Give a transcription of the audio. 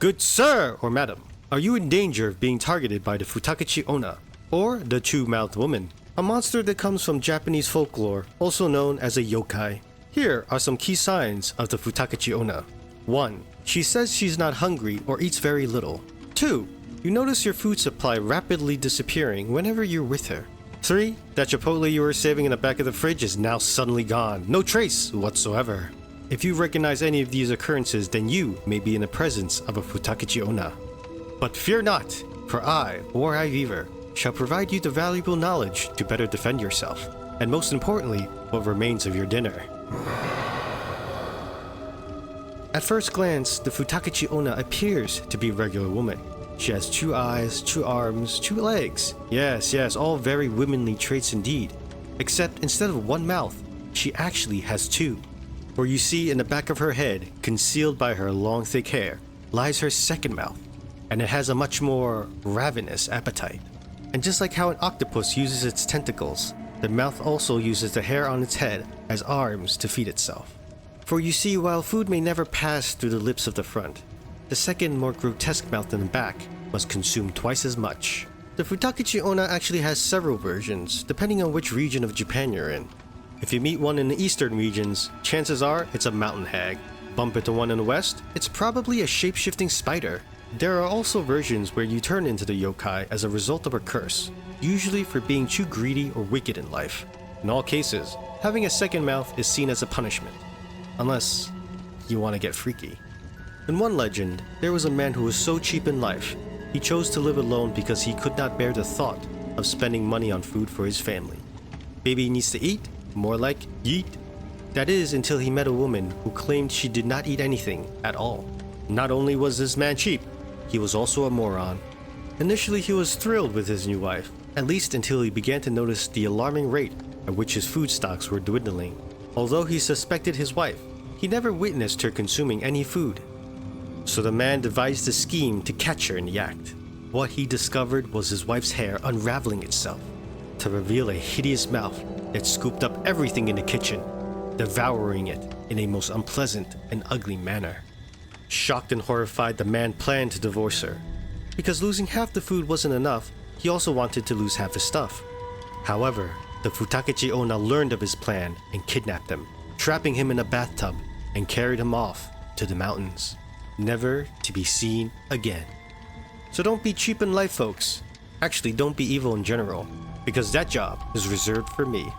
Good sir or madam, are you in danger of being targeted by the Futakuchi Onna, or the two-mouthed woman, a monster that comes from Japanese folklore, also known as a yokai? Here are some key signs of the Futakuchi Onna. 1. She says she's not hungry or eats very little. 2. You notice your food supply rapidly disappearing whenever you're with her. 3. That Chipotle you were saving in the back of the fridge is now suddenly gone, no trace whatsoever. If you recognize any of these occurrences, then you may be in the presence of a Futakuchi Onna. But fear not, for I, 𝐓𝐵𝐵𝐵, shall provide you the valuable knowledge to better defend yourself, and most importantly, what remains of your dinner. At first glance, the Futakuchi Onna appears to be a regular woman. She has 2 eyes, 2 arms, 2 legs. Yes, all very womanly traits indeed. Except instead of 1 mouth, she actually has 2. For you see in the back of her head, concealed by her long thick hair, lies her second mouth. And it has a much more ravenous appetite. And just like how an octopus uses its tentacles, the mouth also uses the hair on its head as arms to feed itself. For you see, while food may never pass through the lips of the front, the second, more grotesque mouth in the back must consume twice as much. The Futakuchi Onna actually has several versions, depending on which region of Japan you're in. If you meet one in the eastern regions, chances are it's a mountain hag. Bump into one in the west, it's probably a shape-shifting spider. There are also versions where you turn into the yokai as a result of a curse, usually for being too greedy or wicked in life. In all cases, having a second mouth is seen as a punishment. Unless you want to get freaky. In one legend, there was a man who was so cheap in life, he chose to live alone because he could not bear the thought of spending money on food for his family. Baby needs to eat, more like yeet. That is until he met a woman who claimed she did not eat anything at all. Not only was this man cheap, he was also a moron. Initially he was thrilled with his new wife, at least until he began to notice the alarming rate at which his food stocks were dwindling. Although he suspected his wife, he never witnessed her consuming any food. So the man devised a scheme to catch her in the act. What he discovered was his wife's hair unraveling itself to reveal a hideous mouth that scooped up everything in the kitchen, devouring it in a most unpleasant and ugly manner. Shocked and horrified, the man planned to divorce her. Because losing half the food wasn't enough, he also wanted to lose half his stuff. However, the Futakuchi Onna learned of his plan and kidnapped him, trapping him in a bathtub and carried him off to the mountains, never to be seen again. So don't be cheap in life, folks. Actually, don't be evil in general, because that job is reserved for me.